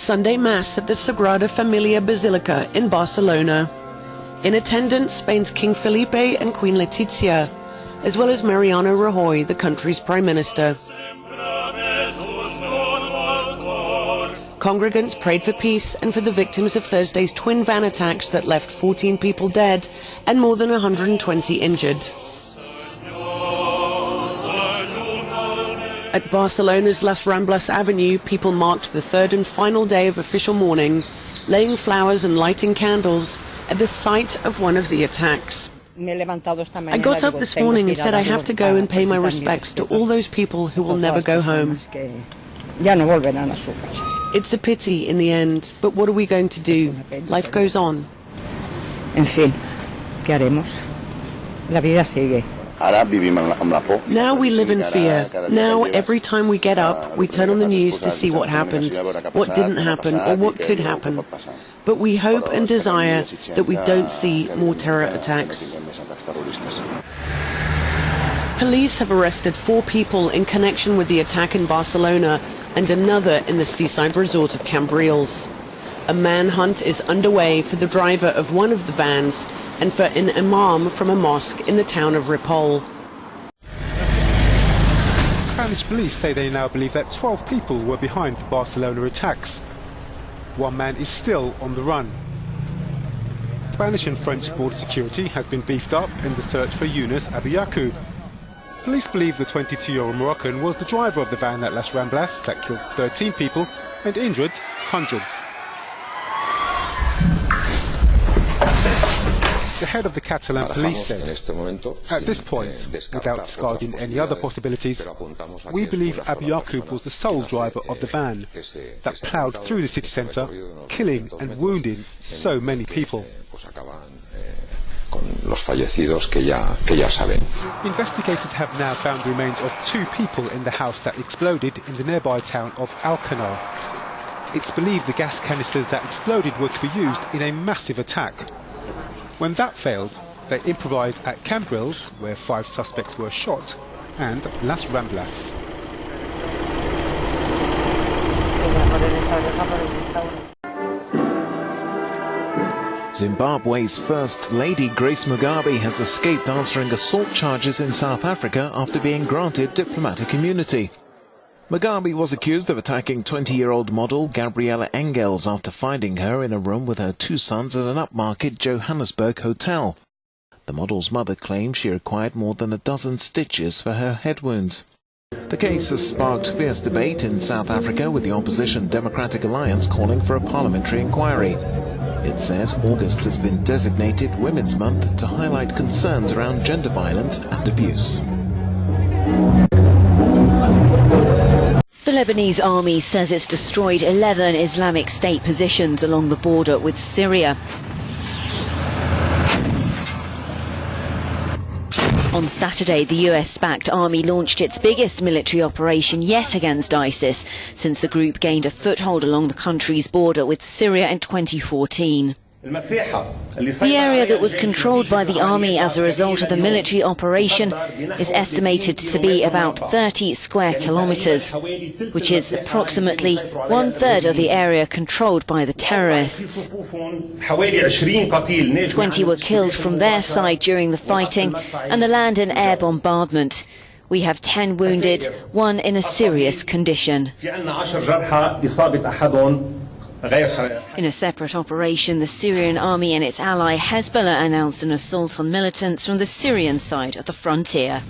Sunday Mass at the Sagrada Familia Basilica in Barcelona. In attendance, Spain's King Felipe and Queen Letizia, as well as Mariano Rajoy, the country's Prime Minister. Congregants prayed for peace and for the victims of Thursday's twin van attacks that left 14 people dead and more than 120 injured. At Barcelona's Las Ramblas Avenue, people marked the third and final day of official mourning, laying flowers and lighting candles at the site of one of the attacks. I got up this morning and said I have to go and pay my respects to all those people who will never go home. It's a pity in the end, but what are we going to do? Life goes on. En fin, ¿qué haremos? La vida sigue. Now we live in fear. Now every time we get up, we turn on the news to see what happened, what didn't happen, or what could happen. But we hope and desire that we don't see more terror attacks. Police have arrested 4 people in connection with the attack in Barcelona and another in the seaside resort of Cambrils. A manhunt is underway for the driver of one of the vans and for an imam from a mosque in the town of Ripoll. Spanish police say they now believe that 12 people were behind the Barcelona attacks. One man is still on the run. Spanish and French border security has been beefed up in the search for Yunus Abiyakub. Police believe the 22-year-old Moroccan was the driver of the van at Las Ramblas that killed 13 people and injured hundreds. The head of the Catalan police said, at this point, without discarding any other possibilities, we believe Abiyakub was the sole driver of the van that ploughed through the city centre, killing and wounding so many people. Investigators have now found the remains of 2 people in the house that exploded in the nearby town of Alcanar. It's believed the gas canisters that exploded were to be used in a massive attack. When that failed, they improvised at Cambrils, where 5 suspects were shot, and Las Ramblas. Zimbabwe's First Lady Grace Mugabe has escaped answering assault charges in South Africa after being granted diplomatic immunity. Mugabe was accused of attacking 20-year-old model Gabriella Engels after finding her in a room with her 2 sons at an upmarket Johannesburg hotel. The model's mother claimed she required more than a dozen stitches for her head wounds. The case has sparked fierce debate in South Africa, with the opposition Democratic Alliance calling for a parliamentary inquiry. It says August has been designated Women's Month to highlight concerns around gender violence and abuse. The Lebanese army says it's destroyed 11 Islamic State positions along the border with Syria. On Saturday, the US-backed army launched its biggest military operation yet against ISIS since the group gained a foothold along the country's border with Syria in 2014. The area that was controlled by the army as a result of the military operation is estimated to be about 30 square kilometers, which is approximately 1/3 of the area controlled by the terrorists. 20 were killed from their side during the fighting and the land and air bombardment. We have 10 wounded, 1 in a serious condition. In a separate operation, the Syrian army and its ally Hezbollah announced an assault on militants from the Syrian side of the frontier.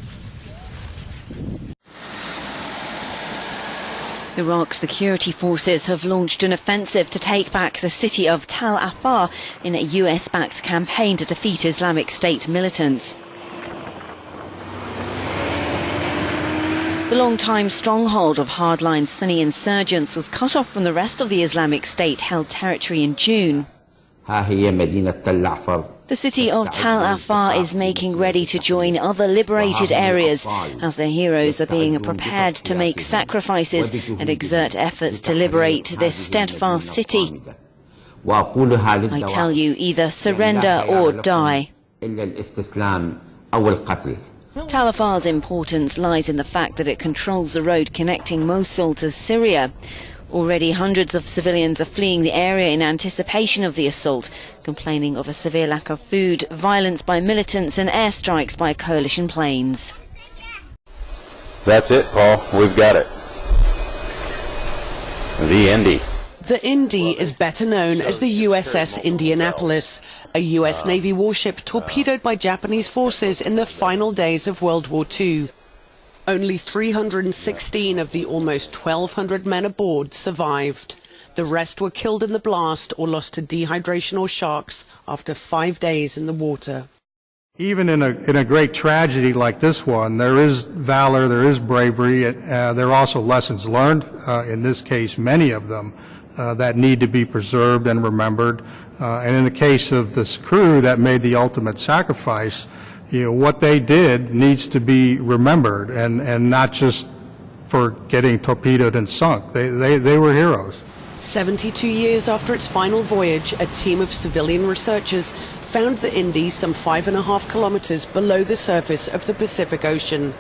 Iraq's security forces have launched an offensive to take back the city of Tal Afar in a US-backed campaign to defeat Islamic State militants. The long-time stronghold of hardline Sunni insurgents was cut off from the rest of the Islamic State-held territory in June. The city of Tal Afar is making ready to join other liberated areas as their heroes are being prepared to make sacrifices and exert efforts to liberate this steadfast city. I tell you, either surrender or die. Tal Afar's importance lies in the fact that it controls the road connecting Mosul to Syria. Already hundreds of civilians are fleeing the area in anticipation of the assault, complaining of a severe lack of food, violence by militants and airstrikes by coalition planes. That's it, Paul. We've got it. The Indy. The Indy is better known as the USS Indianapolis, a US Navy warship torpedoed by Japanese forces in the final days of World War II. Only 316 of the almost 1,200 men aboard survived. The rest were killed in the blast or lost to dehydration or sharks after 5 days in the water. Even in a great tragedy like this one, there is valor, there is bravery. There are also lessons learned, in this case, many of them, that need to be preserved and remembered. And in the case of this crew that made the ultimate sacrifice, what they did needs to be remembered, and not just for getting torpedoed and sunk. They were heroes. 72 years after its final voyage, a team of civilian researchers found the Indy some 5.5 kilometers below the surface of the Pacific Ocean.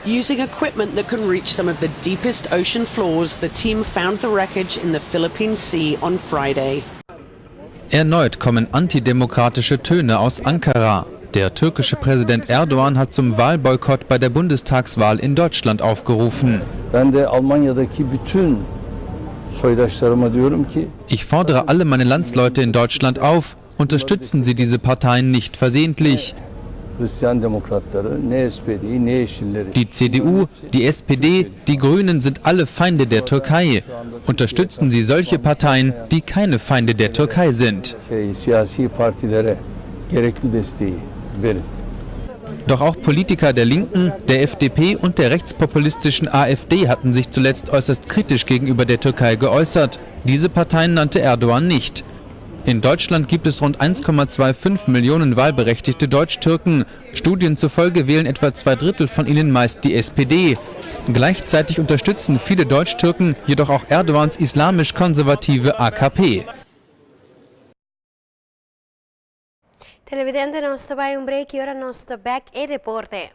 Using equipment that can reach some of the deepest ocean floors, the team found the wreckage in the Philippine Sea on Friday. Erneut kommen antidemokratische Töne aus Ankara. Der türkische Präsident Erdogan hat zum Wahlboykott bei der Bundestagswahl in Deutschland aufgerufen. Ich fordere alle meine Landsleute in Deutschland auf, unterstützen Sie diese Parteien nicht versehentlich. Die CDU, die SPD, die Grünen sind alle Feinde der Türkei. Unterstützen Sie solche Parteien, die keine Feinde der Türkei sind. Doch auch Politiker der Linken, der FDP und der rechtspopulistischen AfD hatten sich zuletzt äußerst kritisch gegenüber der Türkei geäußert. Diese Parteien nannte Erdogan nicht. In Deutschland gibt es rund 1,25 Millionen wahlberechtigte Deutsch-Türken. Studien zufolge wählen etwa 2/3 von ihnen meist die SPD. Gleichzeitig unterstützen viele Deutsch-Türken jedoch auch Erdogans islamisch-konservative AKP. Televidente, non sta by un break, ora non sta back e deporte.